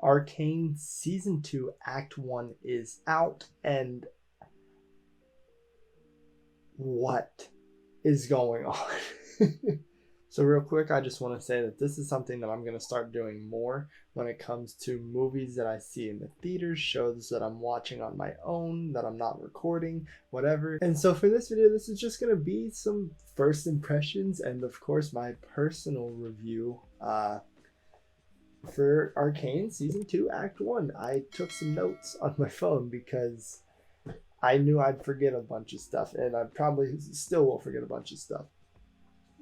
Arcane Season 2 Act 1 is out, and what is going on? So real quick, I just want to say that this is something that I'm going to start doing more when it comes to movies that I see in the theaters, shows that I'm watching on my own, that I'm not recording, whatever. And so for this video, this is just going to be some first impressions and of course my personal review for Arcane Season 2 Act 1. I took some notes on my phone because I knew I'd forget a bunch of stuff, and I probably still will forget a bunch of stuff.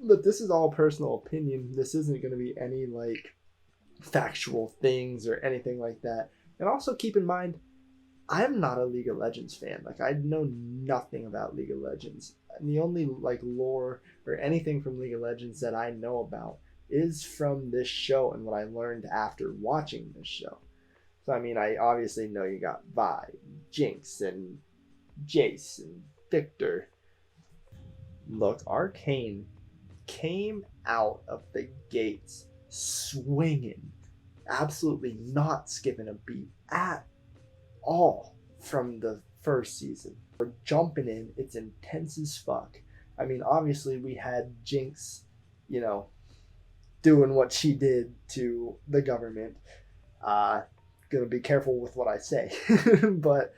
But this is all personal opinion. This isn't going to be any like factual things or anything like that. And also keep in mind, I'm not a League of Legends fan. Like, I know nothing about League of Legends. And the only like lore or anything from League of Legends that I know about is from this show and what I learned after watching this show. So I mean, I obviously know you got Vi, Jinx, and Jace, and Victor. Look, Arcane came out of the gates swinging, absolutely not skipping a beat at all from the first season. We're jumping in, it's intense as fuck. I mean, obviously we had Jinx, doing what she did to the government. Gonna be careful with what I say. But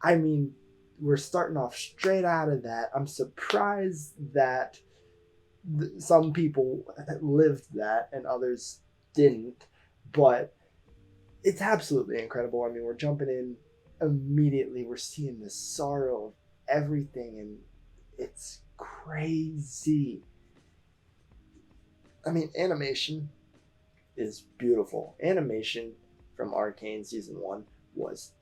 I mean, we're starting off straight out of that. I'm surprised that some people lived that and others didn't, but it's absolutely incredible. I mean, we're jumping in immediately. We're seeing the sorrow of everything, and it's crazy. I mean, animation is beautiful. Animation from Arcane Season 1 was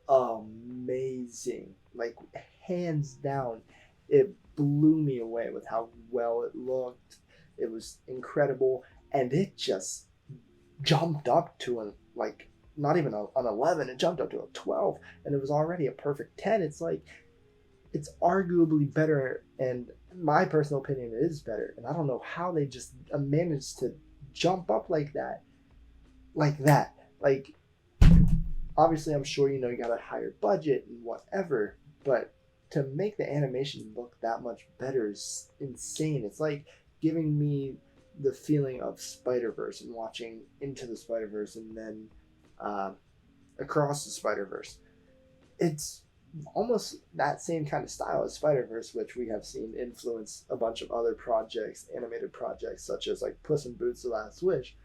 amazing. Like, hands down, it blew me away with how well it looked. It was incredible, and it just jumped up to not even an 11, it jumped up to a 12, and it was already a perfect 10. It's like, it's arguably better, and my personal opinion, it is better, and I don't know how they just managed to jump up like that. Like, obviously, I'm sure you got a higher budget and whatever, but to make the animation look that much better is insane. It's like giving me the feeling of Spider-Verse and watching Into the Spider-Verse and then Across the Spider-Verse. It's almost that same kind of style as Spider-Verse, which we have seen influence a bunch of other projects, animated projects, such as like Puss in Boots: The Last Wish.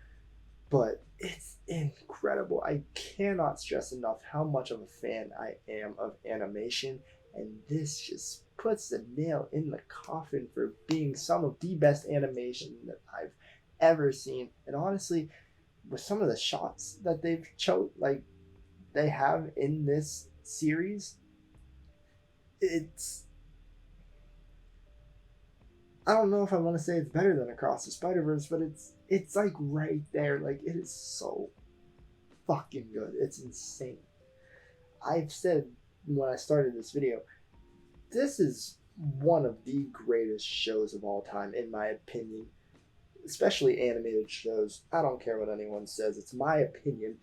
But it's incredible. I cannot stress enough how much of a fan I am of animation, and this just puts the nail in the coffin for being some of the best animation that I've ever seen. And honestly, with some of the shots that they have in this series, I don't know if I want to say it's better than Across the Spider-Verse, but it's like right there. Like, it is so fucking good. It's insane. I've said when I started this video, this is one of the greatest shows of all time, in my opinion. Especially animated shows. I don't care what anyone says. It's my opinion.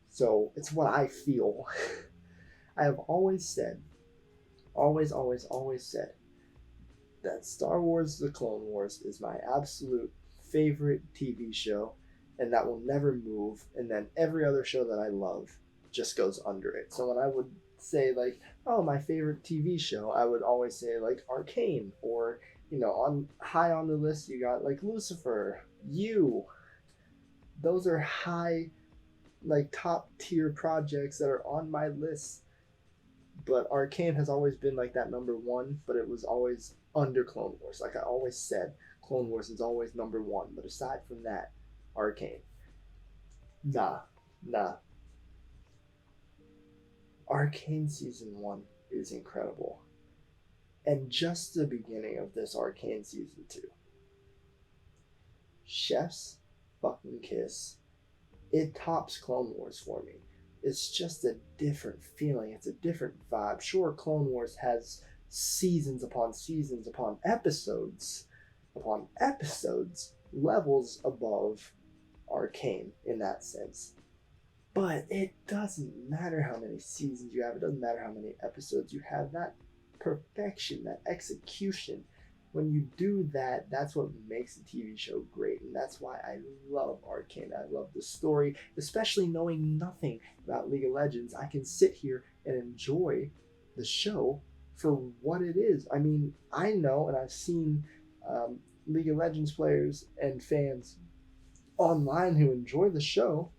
So it's what I feel. I have always said, always said, that Star Wars: The Clone Wars is my absolute favorite TV show, and that will never move, and then every other show that I love just goes under it. So when I would say like, oh, my favorite TV show, I would always say like Arcane, or on high on the list you got like Lucifer, You. Those are high, like top tier projects that are on my list. But Arcane has always been like that number one, but it was always under Clone Wars. Like I always said, Clone Wars is always number one. But aside from that, Arcane. Nah. Arcane Season 1 is incredible. And just the beginning of this Arcane Season 2. Chef's fucking kiss. It tops Clone Wars for me. It's just a different feeling. It's a different vibe. Sure, Clone Wars has seasons upon episodes, levels above Arcane in that sense. But it doesn't matter how many seasons you have, it doesn't matter how many episodes you have, that perfection, that execution, when you do that, that's what makes a TV show great. And that's why I love Arcane. I love the story, especially knowing nothing about League of Legends. I can sit here and enjoy the show for what it is. I mean, I know and I've seen League of Legends players and fans online who enjoy the show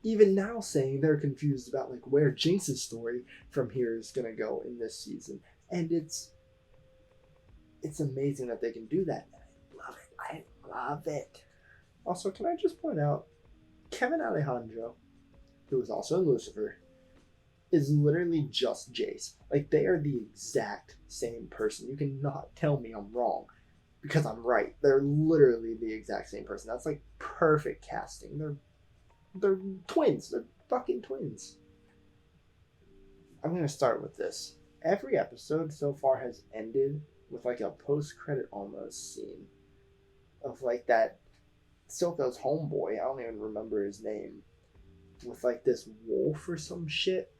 even now saying they're confused about like where Jinx's story from here is gonna go in this season. And it's amazing that they can do that. And I love it. I love it. Also, can I just point out Kevin Alejandro, who is also in Lucifer, is literally just Jace. Like, they are the exact same person. You cannot tell me I'm wrong because I'm right. They're literally the exact same person. That's like perfect casting. They're twins. They're fucking twins. I'm gonna start with this. Every episode so far has ended with like a post-credit almost scene of like that Silco's homeboy, I don't even remember his name, with like this wolf or some shit.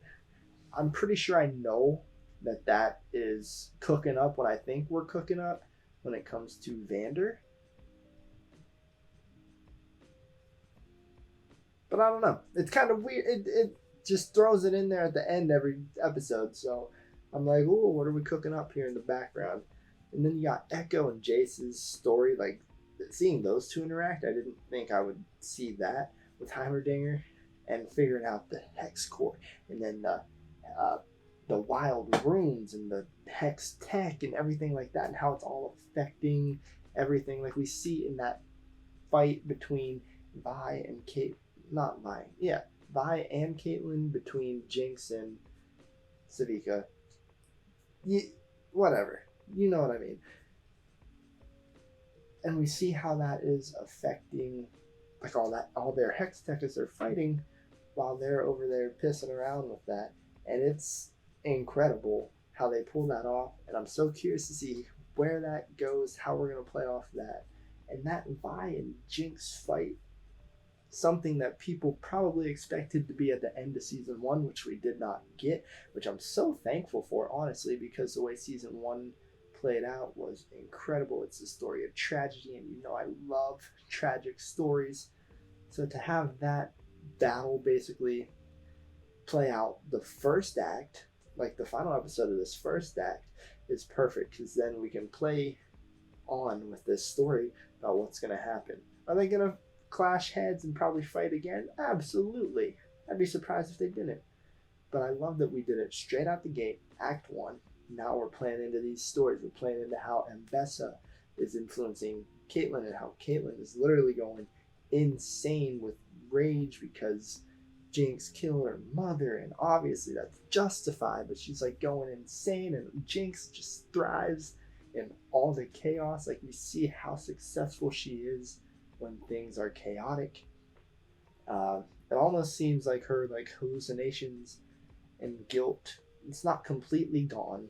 I'm pretty sure I know that is cooking up what I think we're cooking up when it comes to Vander. But I don't know. It's kind of weird. It just throws it in there at the end every episode. So I'm like, oh, what are we cooking up here in the background? And then you got Echo and Jace's story. Like, seeing those two interact, I didn't think I would see that with Heimerdinger and figuring out the hex core. And then the wild runes and the hex tech and everything like that, and how it's all affecting everything. Like we see in that fight between Vi and Kate. Not Vi. Yeah. Vi and Caitlyn, between Jinx and Savika. Whatever. You know what I mean. And we see how that is affecting like all their hex tech as they're fighting while they're over there pissing around with that. And it's incredible how they pull that off. And I'm so curious to see where that goes, how we're going to play off that. And that Vi and Jinx fight, something that people probably expected to be at the end of season 1, which we did not get, which I'm so thankful for, honestly, because the way season 1 played out was incredible. It's a story of tragedy, and you know I love tragic stories. So to have that battle basically play out the first act, like the final episode of this first act, is perfect, because then we can play on with this story about what's going to happen. Are they going to clash heads and probably fight again? Absolutely. I'd be surprised if they didn't. But I love that we did it straight out the gate, Act 1. Now we're playing into these stories. We're playing into how Mbessa is influencing Caitlyn and how Caitlyn is literally going insane with rage because Jinx killed her mother, and obviously that's justified, but she's like going insane, and Jinx just thrives in all the chaos. Like, we see how successful she is when things are chaotic. It almost seems like her like hallucinations and guilt, it's not completely gone,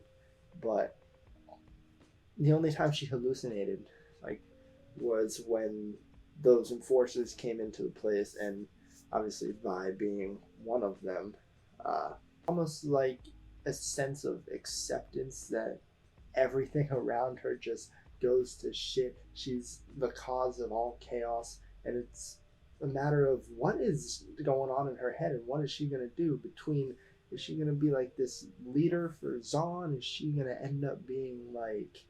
but the only time she hallucinated like was when those enforcers came into the place, and obviously Vi being one of them. Almost like a sense of acceptance that everything around her just goes to shit. She's the cause of all chaos, and it's a matter of what is going on in her head and what is she going to do between. Is she going to be like this leader for Zaun? Is she going to end up being like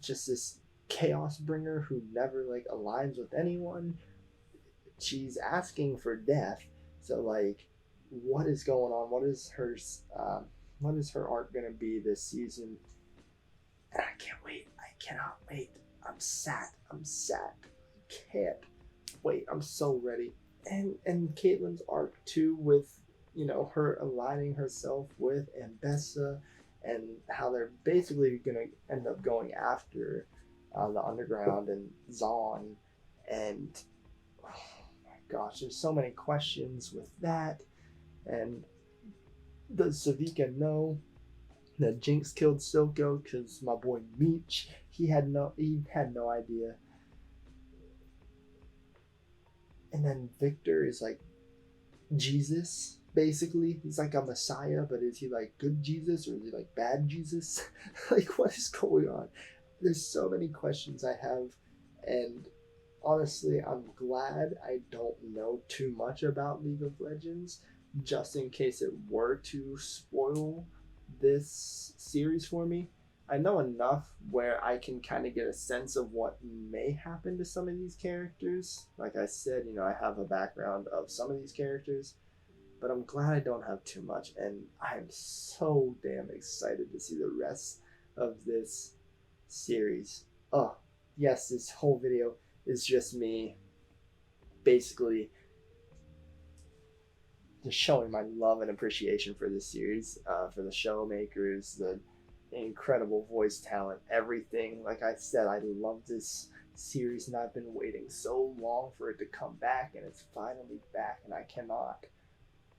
just this chaos bringer who never like aligns with anyone? She's asking for death, so like what is going on? What is her arc going to be this season? And I can't wait. I cannot wait. I'm sad. I can't wait. I'm so ready. And Caitlyn's arc too, with her aligning herself with Mbessa, and how they're basically gonna end up going after the underground and Zaun. And oh my gosh, there's so many questions with that. And does Savika know that Jinx killed Silco? Because my boy Meech, he had no idea. And then Victor is like Jesus, basically. He's like a messiah, but is he like good Jesus or is he like bad Jesus? Like, what is going on? There's so many questions I have, and honestly, I'm glad I don't know too much about League of Legends, just in case it were to spoil this series for me. I know enough where I can kind of get a sense of what may happen to some of these characters. Like I said, I have a background of some of these characters, but I'm glad I don't have too much, and I'm so damn excited to see the rest of this series. Oh, yes, this whole video is just me basically just showing my love and appreciation for this series, for the show makers, the incredible voice talent, everything. Like I said, I love this series, and I've been waiting so long for it to come back, and it's finally back, and I cannot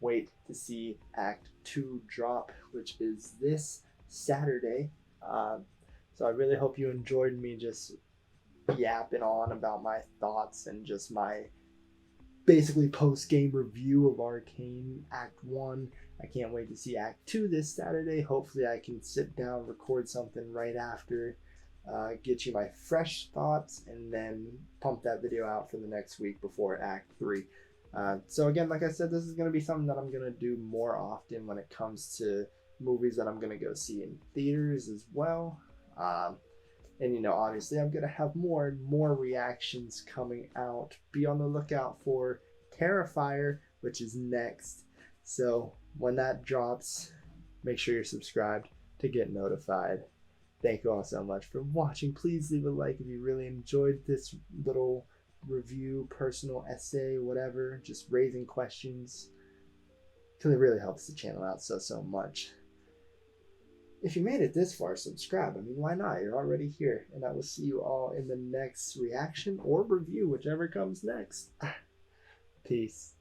wait to see Act 2 drop, which is this Saturday. So I really hope you enjoyed me just yapping on about my thoughts and just my basically post-game review of Arcane Act 1. I can't wait to see Act 2 this Saturday. Hopefully I can sit down, record something right after, get you my fresh thoughts, and then pump that video out for the next week before Act 3. So again, like I said, this is going to be something that I'm going to do more often when it comes to movies that I'm going to go see in theaters as well. And obviously I'm going to have more and more reactions coming out. Be on the lookout for Terrifier, which is next. So when that drops, make sure you're subscribed to get notified. Thank you all so much for watching. Please leave a like if you really enjoyed this little review, personal essay, whatever, just raising questions, because it really helps the channel out so much. If you made it this far, subscribe. I mean, why not? You're already here. And I will see you all in the next reaction or review, whichever comes next. Peace.